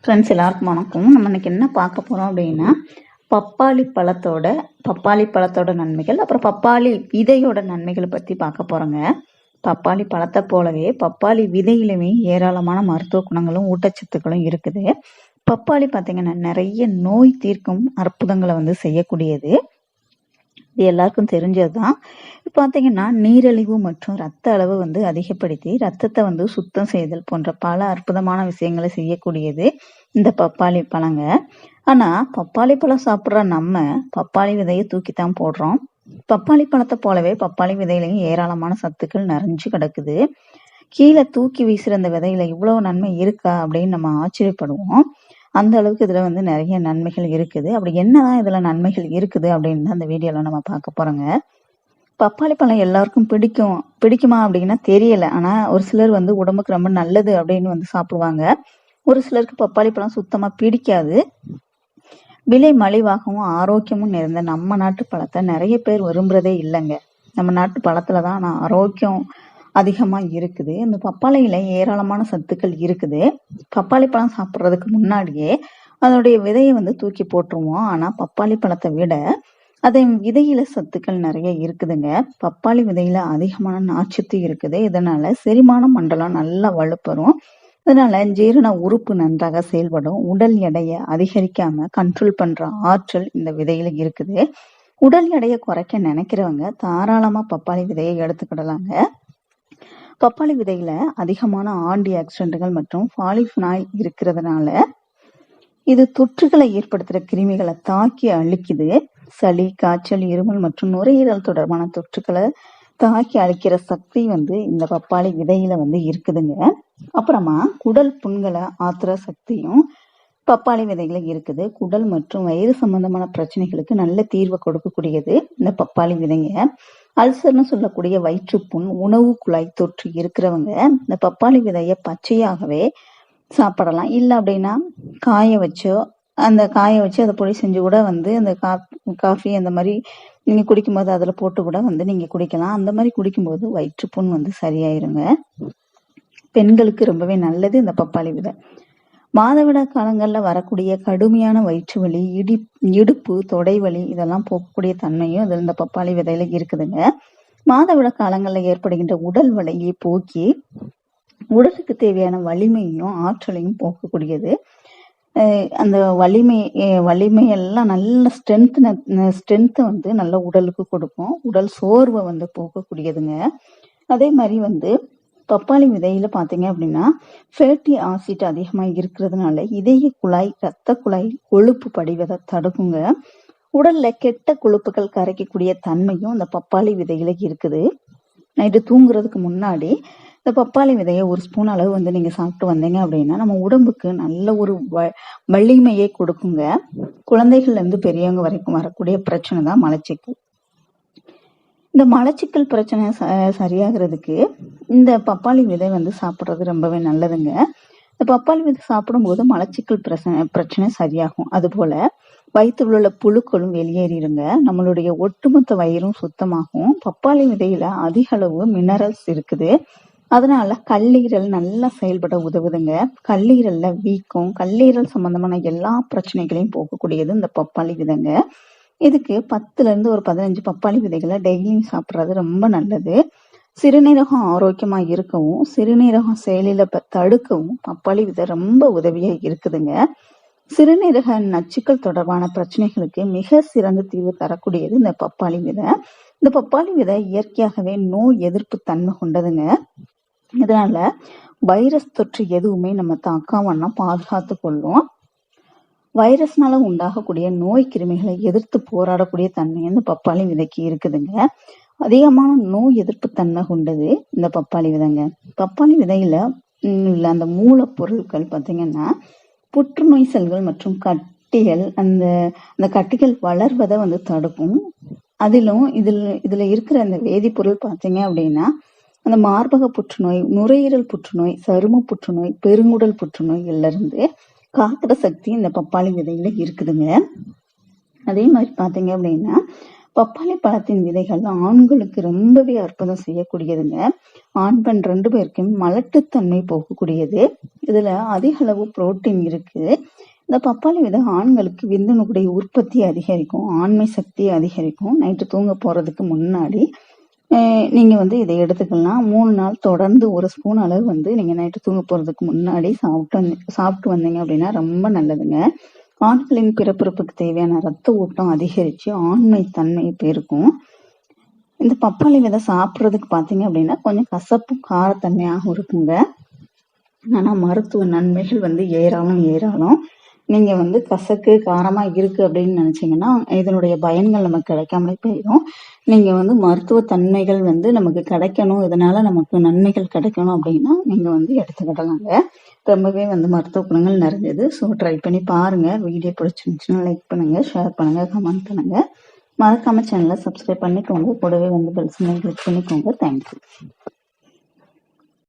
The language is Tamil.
ஃப்ரெண்ட்ஸ் எல்லாருக்கும் வணக்கம். நம்ம இன்னைக்கு என்ன பார்க்க போகிறோம் அப்படின்னா பப்பாளி பழத்தோட நன்மைகள், அப்புறம் பப்பாளி விதையோட நன்மைகளை பற்றி பார்க்க போகிறோங்க. பப்பாளி பழத்தை போலவே பப்பாளி விதையிலுமே ஏராளமான மருத்துவ குணங்களும் ஊட்டச்சத்துக்களும் இருக்குது. பப்பாளி பார்த்தீங்கன்னா நிறைய நோய் தீர்க்கும் அற்புதங்களை செய்யக்கூடியது. இது எல்லாருக்கும் தெரிஞ்சதுதான். இப்போ பார்த்தீங்கன்னா நீரிழிவு மற்றும் ரத்த அளவு அதிகப்படுத்தி ரத்தத்தை சுத்தம் செய்தல் போன்ற பல அற்புதமான விஷயங்களை செய்யக்கூடியது இந்த பப்பாளி பழங்க. ஆனா பப்பாளி பழம் சாப்பிட்ற நம்ம பப்பாளி விதையை தூக்கித்தான் போடுறோம். பப்பாளி பழத்தை போலவே பப்பாளி விதையிலையும் ஏராளமான சத்துக்கள் நிறைஞ்சு கிடக்குது. கீழே தூக்கி வீசுற அந்த விதையில இவ்வளவு நன்மை இருக்கா அப்படின்னு நம்ம ஆச்சரியப்படுவோம். அந்த அளவுக்கு இதுல நிறைய நன்மைகள் இருக்குது. அப்படி என்னதான் இதுல நன்மைகள் இருக்குது அப்படின்னு அந்த வீடியோல நம்ம பார்க்க போறோங்க. பப்பாளி பழம் எல்லாருக்கும் பிடிக்குமா அப்படின்னா தெரியல. ஆனா ஒரு சிலர் உடம்புக்கு ரொம்ப நல்லது அப்படின்னு சாப்பிடுவாங்க. ஒரு சிலருக்கு பப்பாளி பழம் சுத்தமா பிடிக்காது. விலை மலிவாகவும் ஆரோக்கியமும் நிறைந்த நம்ம நாட்டு பழத்தை நிறைய பேர் விரும்புறதே இல்லைங்க. நம்ம நாட்டு பழத்துலதான் ஆனா ஆரோக்கியம் அதிகமா இருக்குது. இந்த பப்பாளியில ஏராளமான சத்துக்கள் இருக்குது. பப்பாளி பழம் சாப்பிட்றதுக்கு முன்னாடியே அதனுடைய விதையை தூக்கி போட்டுருவோம். ஆனா பப்பாளி பழத்தை விட அதன் விதையில சத்துக்கள் நிறைய இருக்குதுங்க. பப்பாளி விதையில அதிகமான நார்ச்சத்து இருக்குது. இதனால செரிமான மண்டலம் நல்லா வலுப்பெறும். இதனால ஜீரண உறுப்பு நன்றாக செயல்படும். உடல் எடையை அதிகரிக்காம கண்ட்ரோல் பண்ற ஆற்றல் இந்த விதையில இருக்குது. உடல் எடையை குறைக்க நினைக்கிறவங்க தாராளமா பப்பாளி விதையை எடுத்துக்கிடலாங்க. பப்பாளி விதையில அதிகமான ஆன்டி ஆக்சிடென்ட்கள் மற்றும் பாலிஃபினாயில் இருக்கிறதுனால இது தொற்றுகளை ஏற்படுத்துற கிருமிகளை தாக்கி அழிக்குது. சளி, காய்ச்சல், இருமல் மற்றும் நுரையீரல் தொடர்பான தொற்றுகளை தாக்கி அழிக்கிற சக்தி இந்த பப்பாளி விதையில இருக்குதுங்க. அப்புறமா குடல் புண்களை ஆத்துற சக்தியும் பப்பாளி விதையில இருக்குது. குடல் மற்றும் வயிறு சம்பந்தமான பிரச்சனைகளுக்கு நல்ல தீர்வை கொடுக்கக்கூடியது இந்த பப்பாளி விதைங்க. அல்சர்னு சொல்லக்கூடிய வயிற்றுப்புண், உணவு குழாய் தொற்று இருக்கிறவங்க இந்த பப்பாளி விதைய பச்சையாகவே சாப்பிடலாம். இல்லை அப்படின்னா காய வச்சு அதை பொடி செஞ்சு கூட அந்த காஃபி அந்த மாதிரி நீங்க குடிக்கும்போது அதுல போட்டு கூட நீங்க குடிக்கலாம். அந்த மாதிரி குடிக்கும்போது வயிற்றுப்புண் சரியாயிருங்க. பெண்களுக்கு ரொம்பவே நல்லது இந்த பப்பாளி விதை. மாதவிடா காலங்கள்ல வரக்கூடிய கடுமையான வயிற்று வலி, இடுப்பு, தொடை வலி இதெல்லாம் போக்கக்கூடிய தன்மையும் அதில் இந்த பப்பாளி விதையில இருக்குதுங்க. மாதவிடா காலங்கள்ல ஏற்படுகின்ற உடல் வலியை போக்கி உடலுக்கு தேவையான வலிமையும் ஆற்றலையும் போக்கக்கூடியது. அந்த வலிமையெல்லாம் நல்ல ஸ்ட்ரென்த்தை நல்ல உடலுக்கு கொடுக்கும். உடல் சோர்வை போக்கக்கூடியதுங்க. அதே மாதிரி பப்பாளி விதையில பாத்தீங்க அப்படின்னா ஃபேட்டி ஆசிட் அதிகமா இருக்கிறதுனால இதய குழாய், ரத்த குழாய் கொழுப்பு படிவதை தடுக்குங்க. உடல்ல கெட்ட கொழுப்புகள் கரைக்கக்கூடிய தன்மையும் இந்த பப்பாளி விதையில இருக்குது. நைட்டு தூங்குறதுக்கு முன்னாடி இந்த பப்பாளி விதையை ஒரு ஸ்பூன் அளவு நீங்க சாப்பிட்டு வந்தீங்க அப்படின்னா நம்ம உடம்புக்கு நல்ல ஒரு வலிமையை கொடுக்குங்க. குழந்தைகள்ல இருந்து பெரியவங்க வரைக்கும் வரக்கூடிய பிரச்சனை தான் மலச்சிக்கல். இந்த மலச்சிக்கல் பிரச்சனை சரியாகிறதுக்கு இந்த பப்பாளி விதை சாப்பிட்றது ரொம்பவே நல்லதுங்க. இந்த பப்பாளி விதை சாப்பிடும்போது மலச்சிக்கல் பிரச்சனை சரியாகும். அது போல வயிற்றுல உள்ள புழுக்களும் வெளியேறிடுங்க. நம்மளுடைய ஒட்டுமொத்த வயிறும் சுத்தமாகும். பப்பாளி விதையில அதிக அளவு மினரல்ஸ் இருக்குது. அதனால கல்லீரல் நல்லா செயல்பட உதவுதுங்க. கல்லீரல்ல வீக்கம், கல்லீரல் சம்பந்தமான எல்லா பிரச்சனைகளையும் போக்கக்கூடியது இந்த பப்பாளி விதைங்க. இதுக்கு 10ல இருந்து ஒரு 15 பப்பாளி விதைகளை டெய்லியும் சாப்பிட்றது ரொம்ப நல்லது. சிறுநீரகம் ஆரோக்கியமா இருக்கவும், சிறுநீரகம் செயலில தடுக்கவும் பப்பாளி விதை ரொம்ப உதவியா இருக்குதுங்க. சிறுநீரக நச்சுக்கள் தொடர்பான பிரச்சனைகளுக்கு மிக சிறந்த தீர்வு தரக்கூடியது இந்த பப்பாளி விதை. இந்த பப்பாளி விதை இயற்கையாகவே நோய் எதிர்ப்பு தன்மை கொண்டதுங்க. இதனால வைரஸ் தொற்று எதுவுமே நம்ம தாக்காம பாதுகாத்து கொள்ளும். வைரஸ்னால உண்டாகக்கூடிய நோய் கிருமிகளை எதிர்த்து போராடக்கூடிய தன்மை இந்த பப்பாளி விதைக்கு இருக்குதுங்க. அதிகமான நோய் எதிர்ப்பு தன்மை கொண்டது இந்த பப்பாளி விதைங்க. பப்பாளி விதையில உள்ள அந்த மூலப்பொருட்கள் பார்த்தீங்கன்னா புற்றுநோய் செல்கள் மற்றும் கட்டிகள், அந்த கட்டிகள் வளர்வதை தடுக்கும். அதிலும் இதுல இருக்கிற அந்த வேதிப்பொருள் பார்த்தீங்க அப்படின்னா அந்த மார்பக புற்றுநோய், நுரையீரல் புற்றுநோய், சரும புற்றுநோய், பெருங்குடல் புற்றுநோய்ல இருந்து காக்கிற சக்தி இந்த பப்பாளி விதையில இருக்குதுங்க. அதே மாதிரி பாத்தீங்க அப்படின்னா பப்பாளி பழத்தின் விதைகள் ஆண்களுக்கு ரொம்பவே அற்புதம் செய்யக்கூடியதுங்க. ஆண் பெண் 2 பேருக்கும் மலட்டுத்தன்மை போகக்கூடியது. இதுல அதிக அளவு புரோட்டீன் இருக்கு. இந்த பப்பாளி விதை ஆண்களுக்கு விந்தணுடைய உற்பத்தி அதிகரிக்கும், ஆண்மை சக்தியை அதிகரிக்கும். நைட்டு தூங்க போறதுக்கு முன்னாடி நீங்க இதை எடுத்துக்கலாம். 3 நாள் தொடர்ந்து 1 ஸ்பூன் அளவு நீங்க நைட்டு தூங்க போறதுக்கு முன்னாடி சாப்பிட்டு வந்தீங்க அப்படின்னா ரொம்ப நல்லதுங்க. ஆண்களின் பிறப்புறுப்புக்கு தேவையான ரத்த ஓட்டம் அதிகரிச்சு ஆண்மை தன்மை பெருக்கும். இந்த பப்பாளி விதை சாப்பிட்றதுக்கு பார்த்தீங்க அப்படின்னா கொஞ்சம் கசப்பும் காரத்தன்மையாகவும் இருக்குங்க. ஆனா மருத்துவ நன்மைகள் ஏராளம். நீங்க கசக்கு காரமா இருக்கு அப்படின்னு நினைச்சீங்கன்னா இதனுடைய பயன்கள் நமக்கு கிடைக்காமலே போயிடும். நீங்க மருத்துவ தன்மைகள் நமக்கு கிடைக்கணும், இதனால நமக்கு நன்மைகள் கிடைக்கணும் அப்படின்னா நீங்க எடுத்துக்கிடலாங்க. ரொம்பவே மருத்துவ குணங்கள் நிறைஞ்சது. ஸோ ட்ரை பண்ணி பாருங்க. வீடியோ பிடிச்சிருந்துச்சுன்னா லைக் பண்ணுங்க, ஷேர் பண்ணுங்க, கமெண்ட் பண்ணுங்க. மறக்காம சேனலை சப்ஸ்கிரைப் பண்ணிக்கோங்க. கூடவே பெல் சிம்பல் கிளிக் பண்ணிக்கோங்க. தேங்க்யூ.